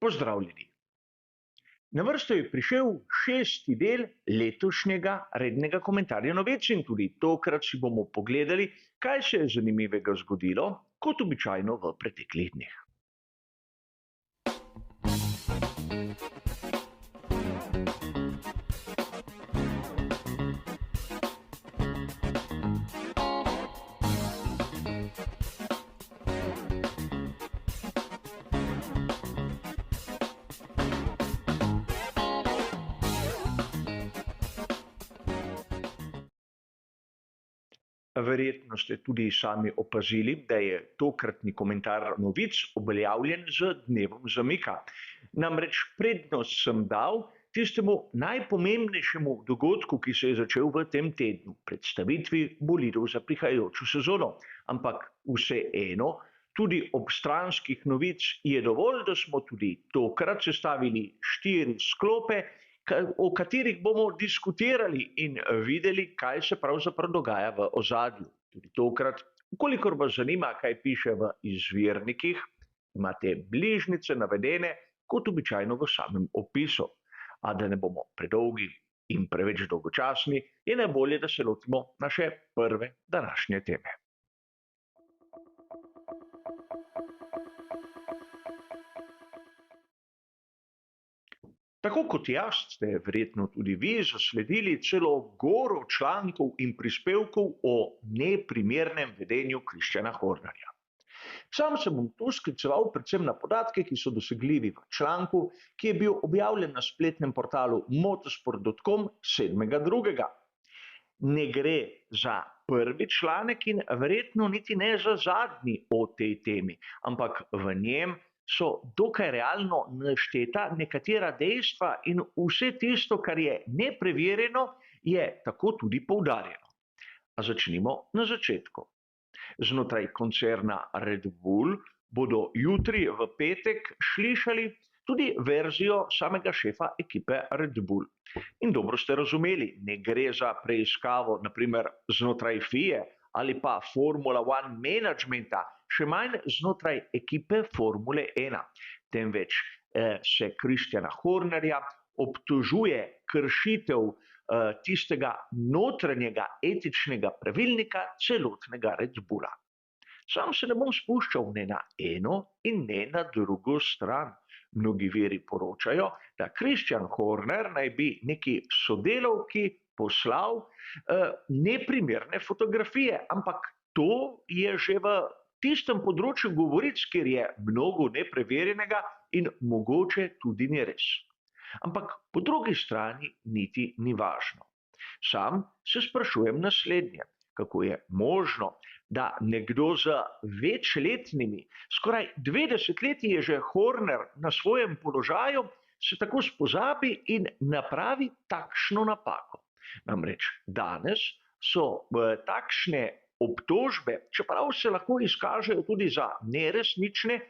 Pozdravljeni. Na vrsto je prišel 6. del letošnjega rednega komentarja novic in tudi tokrat si bomo pogledali, kaj se je zanimivega zgodilo, kot običajno v preteklih dneh. Verjetno ste tudi sami opazili, da je tokratni komentar novic uveljavljen z dnevom zamika. Namreč prednost sem dal tistemu najpomembnejšemu dogodku, ki se je začel v tem tednu, predstavitvi bolidov za prihajajočo sezono. Ampak vseeno, tudi ob stranskih novic je dovolj, da smo tudi tokrat sestavili 4 sklope, o katerih bomo diskutirali in videli, kaj se pravzaprav dogaja v ozadju. Tudi tokrat, kolikor vas zanima, kaj piše v izvirnikih, imate bližnjice navedene, kot običajno v samem opisu. A da ne bomo predolgi in preveč dolgočasni, je najbolje, da se lotimo naše prve današnje teme. Tako kot jaz ste verjetno tudi vi zasledili celo goro člankov in prispevkov o neprimernem vedenju Kristjana Hornerja. Sam se bom tu skliceval predvsem na podatke, ki so dosegljivi v članku, ki je bil objavljen na spletnem portalu motorsport.com 7.2. Ne gre za prvi članek in verjetno niti ne za zadnji o tej temi, ampak v njem so dokaj realno našteta nekatera dejstva in vse tisto, kar je nepreverjeno, je tako tudi poudarjeno. A začnimo na začetku. Znotraj koncerna Red Bull bodo jutri v petek slišali tudi verzijo samega šefa ekipe Red Bull. In dobro ste razumeli, ne gre za preiskavo naprimer znotraj FIA ali pa Formula One managementa, še manj znotraj ekipe Formule 1, temveč se Kristjana Hornerja obtožuje kršitev tistega notranjega etičnega pravilnika celotnega Red Bulla. Sam se ne bom spuščal ne na eno in ne na drugo stran. Mnogi viri poročajo, da Kristjan Horner naj bi neki sodelavki poslal neprimerne fotografije, ampak to je že v tistem področju govoric, kjer je mnogo nepreverjenega in mogoče tudi ni res. Ampak po drugi strani niti ni važno. Sam se sprašujem naslednje, kako je možno, da nekdo z večletnimi, skoraj 20 leti je že Horner na svojem položaju, se tako spozabi in napravi takšno napako. Namreč danes so takšne obtožbe, čeprav se lahko izkažejo tudi za neresnične,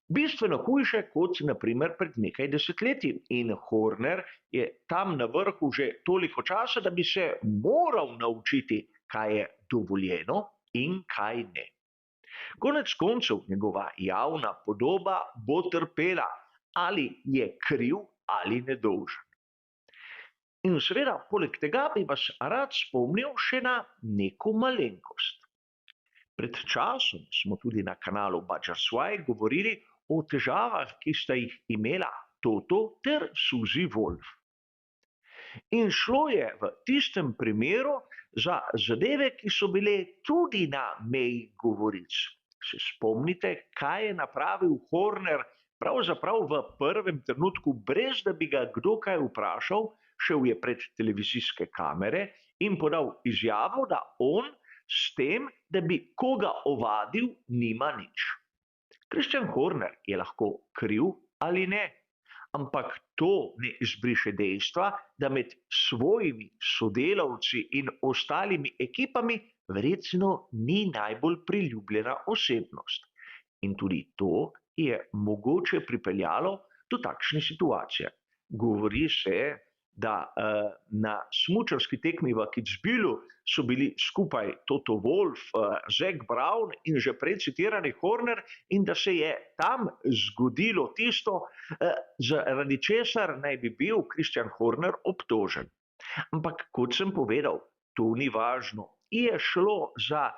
bistveno hujše kot naprimer pred nekaj desetletji. In Horner je tam na vrhu že toliko časa, da bi se moral naučiti, kaj je dovoljeno in kaj ne. Konec koncev njegova javna podoba bo trpela, ali je kriv ali nedolžen. In seveda, poleg tega bi vas rad spomnil še na neko malenkost. Pred časom smo tudi na kanalu Badgerswai govorili o težavah, ki sta jih imela Toto ter Suzy Wolff. In šlo je v tistem primeru za zadeve, ki so bile tudi na meji govoric. Se spomnite, kaj je napravil Horner pravzaprav v prvem trenutku, brez da bi ga kdo kaj vprašal, šel je pred televizijske kamere in podal izjavo, da on s tem, da bi koga ovadil, nima nič. Kristjan Horner je lahko kriv ali ne, ampak to ne izbriše dejstva, da med svojimi sodelavci in ostalimi ekipami verjetno ni najbolj priljubljena osebnost. In tudi to je mogoče pripeljalo do takšne situacije. Govori se, da na smučarski tekmi v Kitzbühelu so bili skupaj Toto Wolff, Zac Brown in že prej citirani Horner in da se je tam zgodilo tisto, zaradi česar naj bi bil Christian Horner obtožen. Ampak kot sem povedal, to ni važno. Je šlo za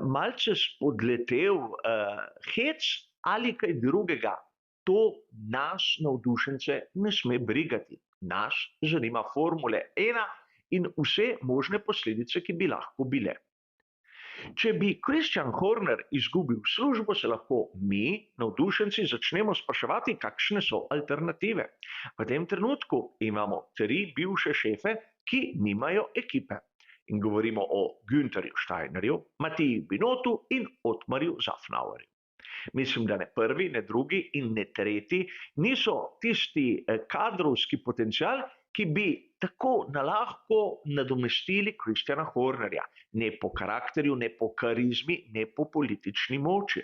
malce spodletel hec ali kaj drugega. To nas, navdušence, ne sme brigati. Nas zanima Formule 1 in vse možne posledice, ki bi lahko bile. Če bi Christian Horner izgubil službo, se lahko mi, navdušenci, začnemo spraševati, kakšne so alternative. V tem trenutku imamo 3 bivše šefe, ki nimajo ekipe. In govorimo o Güntherju Steinerju, Matiji Binotu in Otmarju Safnauerju. Mislim, da ne prvi, ne drugi in ne tretji niso tisti kadrovski potencial, ki bi tako nalahko nadomestili Christiana Hornerja. Ne po karakterju, ne po karizmi, ne po politični moči.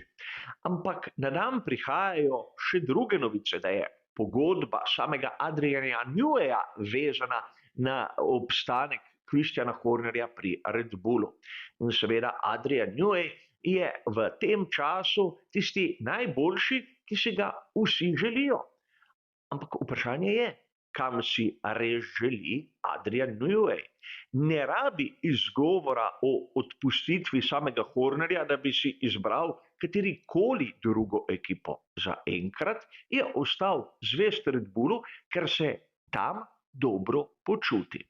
Ampak na dan prihajajo še druge novice, da je pogodba samega Adriana Neweyja vezana na obstanek Christiana Hornerja pri Red Bullu. In seveda Adrian Newey je v tem času tisti najboljši, ki si ga vsi želijo. Ampak vprašanje je, kam si res želi Adrian Newey. Ne rabi izgovora o odpustitvi samega Hornerja, da bi si izbral katerikoli drugo ekipo. Za enkrat je ostal zvest Red Bullu, ker se tam dobro počuti.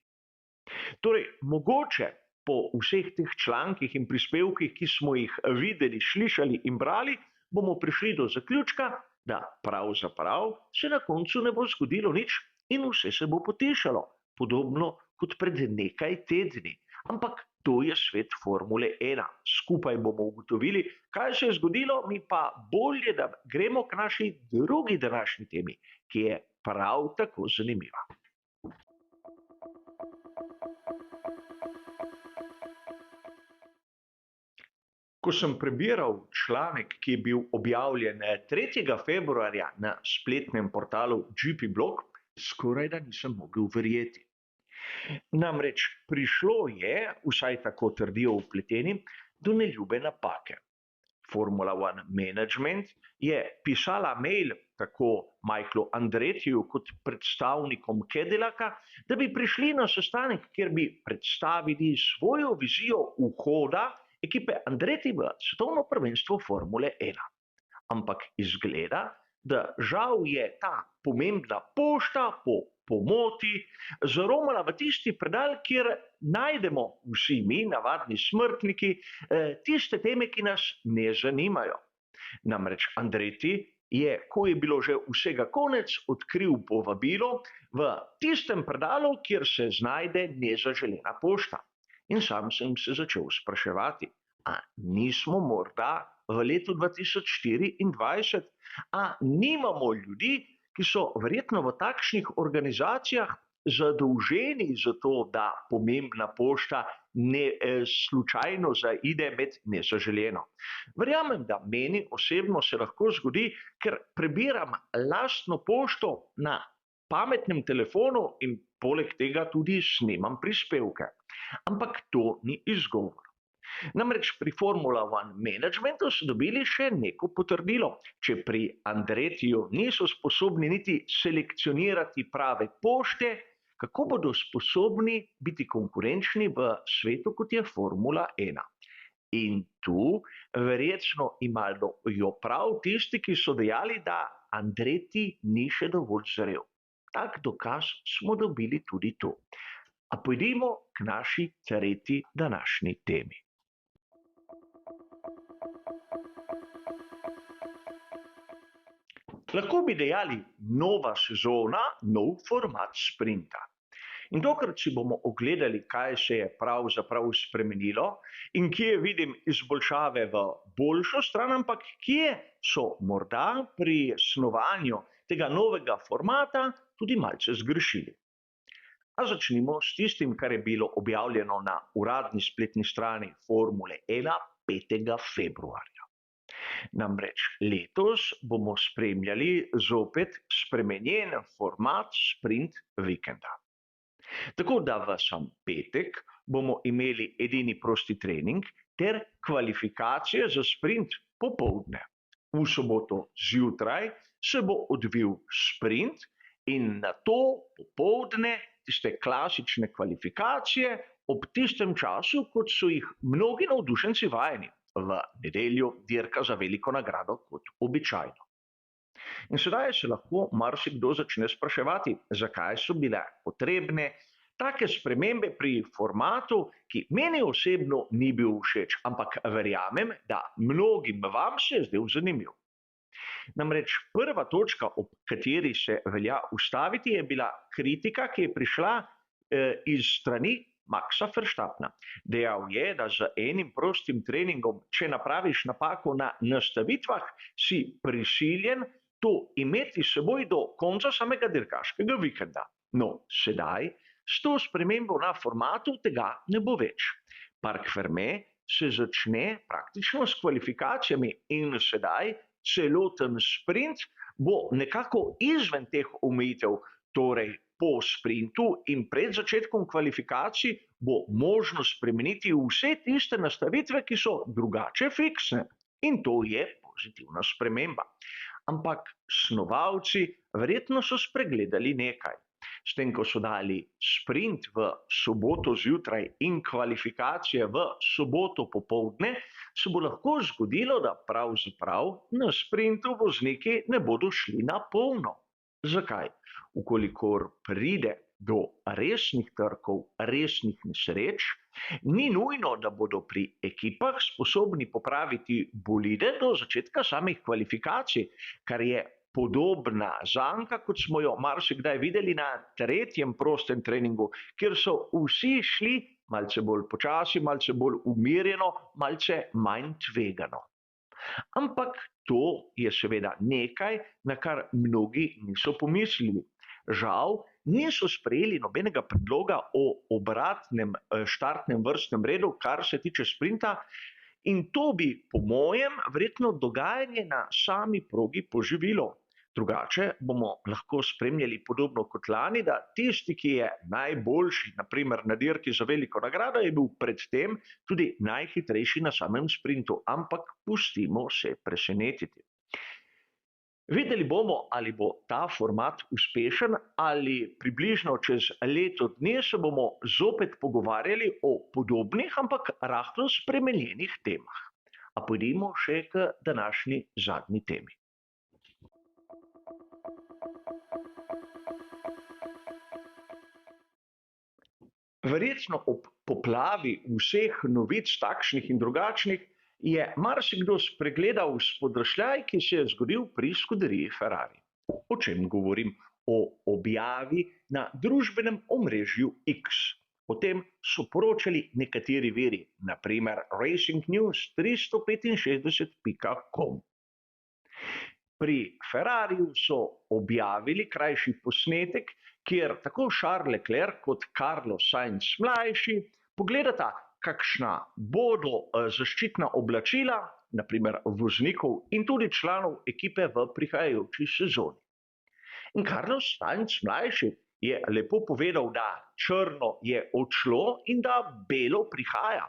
Torej, mogoče po vseh teh člankih in prispevkih, ki smo jih videli, slišali in brali, bomo prišli do zaključka, da pravzaprav se na koncu ne bo zgodilo nič in vse se bo potišalo, podobno kot pred nekaj tedni. Ampak to je svet Formule 1. Skupaj bomo ugotovili, kaj se je zgodilo, mi pa bolje, da gremo k naši drugi današnji temi, ki je prav tako zanimiva. Ko sem prebiral članek, ki je bil objavljen 3. februarja na spletnem portalu GP Blog, skorajda nisem mogel verjeti. Namreč prišlo je, vsaj tako trdijo vpleteni, do neljube napake. Formula 1 Management je pisala mail tako Michaelu Andretiju kot predstavnikom Cadillaca, da bi prišli na sestanek, kjer bi predstavili svojo vizijo vhoda ekipe Andretti v svetovno prvenstvo Formule 1. Ampak izgleda, da žal je ta pomembna pošta po pomoti zaromala v tisti predal, kjer najdemo vsi mi, navadni smrtniki, tiste teme, ki nas ne zanimajo. Namreč Andretti je, ko je bilo že vsega konec, odkril povabilo v tistem predalu, kjer se znajde nezaželena pošta. In sam sem se začel spraševati, a nismo morda v letu 2024, a nimamo ljudi, ki so verjetno v takšnih organizacijah zadolženi za to, da pomembna pošta ne slučajno zaide med nezaželeno. Verjamem, da meni osebno se lahko zgodi, ker prebiram lastno pošto na pametnem telefonu in poleg tega tudi snemam prispevke. Ampak to ni izgovor. Namreč pri Formula 1 Managementu so dobili še neko potrdilo. Če pri Andrettiju niso sposobni niti selekcionirati prave pošte, kako bodo sposobni biti konkurenčni v svetu, kot je Formula 1. In tu verjetno imajo prav tisti, ki so dejali, da Andretti ni še dovolj zrel. Tak dokaz smo dobili tudi tu. A pojdimo k naši tretji današnji temi. Lahko bi dejali nova sezona, nov format sprinta. In tokrat si bomo ogledali, kaj se je pravzaprav spremenilo in kje vidim izboljšave v boljšo stran, ampak kje so morda pri snovanju tega novega formata tudi malce zgrešili. A začnimo s tistim, kar je bilo objavljeno na uradni spletni strani Formule 1 5. februarja. Namreč letos bomo spremljali zopet spremenjen format sprint vikenda. Tako da v sam petek bomo imeli edini prosti trening ter kvalifikacije za sprint popoldne. V soboto zjutraj se bo odvil sprint in nato popoldne tiste klasične kvalifikacije ob tistem času, kot so jih mnogi navdušenci vajeni. V nedeljo dirka za veliko nagrado kot običajno. In sedaj se lahko marsikdo začne spraševati, zakaj so bile potrebne take spremembe pri formatu, ki meni osebno ni bil všeč, ampak verjamem, da mnogim vam se je zdel zanimiv. Namreč prva točka, ob kateri se velja ustaviti, je bila kritika, ki je prišla iz strani Maxa Verstappena. Dejal je, da z enim prostim treningom, če napraviš napako na nastavitvah, si prisiljen to imeti s seboj do konca samega dirkaškega vikenda. No, sedaj s to spremembo na formatu tega ne bo več. Parc Fermé se začne praktično s kvalifikacijami in sedaj celoten sprint bo nekako izven teh omejitev, torej po sprintu in pred začetkom kvalifikacij bo možno spremeniti vse tiste nastavitve, ki so drugače fiksne. In to je pozitivna sprememba. Ampak snovalci verjetno so spregledali nekaj. S tem, ko so dali sprint v soboto zjutraj in kvalifikacije v soboto popoldne, se bo lahko zgodilo, da pravzaprav na sprintu vozniki ne bodo šli na polno. Zakaj? Ukolikor pride do resnih trkov, resnih nesreč, ni nujno, da bodo pri ekipah sposobni popraviti bolide do začetka samih kvalifikacij, kar je podobna zanka, kot smo jo marsikdaj videli na tretjem prostem treningu, kjer so vsi šli malce bolj počasi, malce bolj umirjeno, malce manj tvegano. Ampak to je seveda nekaj, na kar mnogi niso pomislili. Žal, niso sprejeli nobenega predloga o obratnem štartnem vrstnem redu, kar se tiče sprinta, in to bi, po mojem, verjetno dogajanje na sami progi poživilo. Drugače bomo lahko spremljali podobno kot lani, da tisti, ki je najboljši, naprimer na dirki za veliko nagrado, je bil predtem tudi najhitrejši na samem sprintu, ampak pustimo se presenetiti. Videli bomo, ali bo ta format uspešen, ali približno čez leto dni se bomo zopet pogovarjali o podobnih, ampak rahlo spremenjenih temah. A pojdimo še k današnji zadnji temi. Verjetno ob poplavi vseh novic takšnih in drugačnih je marsikdo spregledal spodrsljaj, ki se je zgodil pri skuderiji Ferrari. O čem govorim? O objavi na družbenem omrežju X. O tem so poročali nekateri viri, naprimer Racing News 365.com. Pri Ferrariju so objavili krajši posnetek, kjer tako Charles Leclerc kot Carlos Sainz mlajši pogledata, kakšna bodo zaščitna oblačila, naprimer voznikov in tudi članov ekipe v prihajajoči sezoni. In Carlos Sainz mlajši je lepo povedal, da črno je odšlo in da belo prihaja.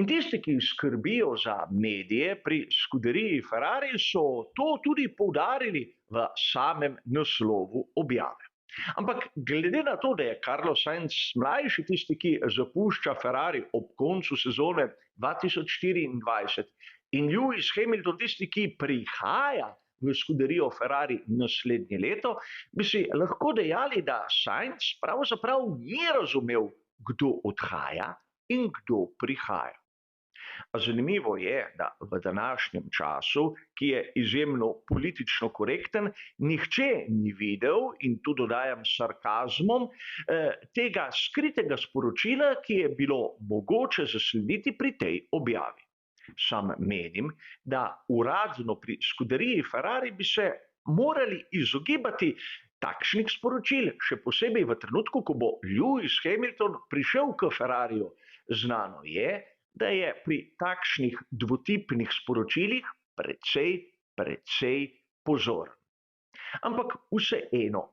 In tisti, ki skrbijo za medije pri skuderiji Ferrari, so to tudi poudarili v samem naslovu objave. Ampak glede na to, da je Carlos Sainz mlajši tisti, ki zapušča Ferrari ob koncu sezone 2024 in Lewis Hamilton tisti, ki prihaja v skuderijo Ferrari naslednje leto, bi si lahko dejali, da Sainz pravzaprav ni razumel, kdo odhaja in kdo prihaja. Zanimivo je, da v današnjem času, ki je izjemno politično korekten, nihče ni videl, in tu dodajam s sarkazmom, tega skritega sporočila, ki je bilo mogoče zaslediti pri tej objavi. Sam menim, da uradno pri skuderiji Ferrari bi se morali izogibati takšnih sporočil, še posebej v trenutku, ko bo Lewis Hamilton prišel k Ferrariju. Znano je, da je pri takšnih dvotipnih sporočilih precej pozoren. Ampak vseeno,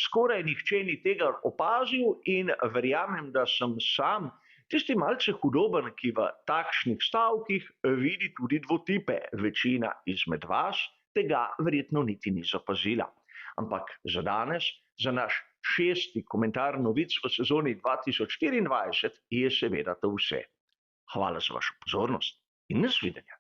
skoraj nihče ni tega opazil in verjamem, da sem sam tisti malce hudoben, ki v takšnih stavkih vidi tudi dvotipe. Večina izmed vas tega verjetno niti ni zapazila. Ampak za danes, za naš 6. komentar novic v sezoni 2024 je seveda to vse. Hvala za vašo pozornost in nasvidenje.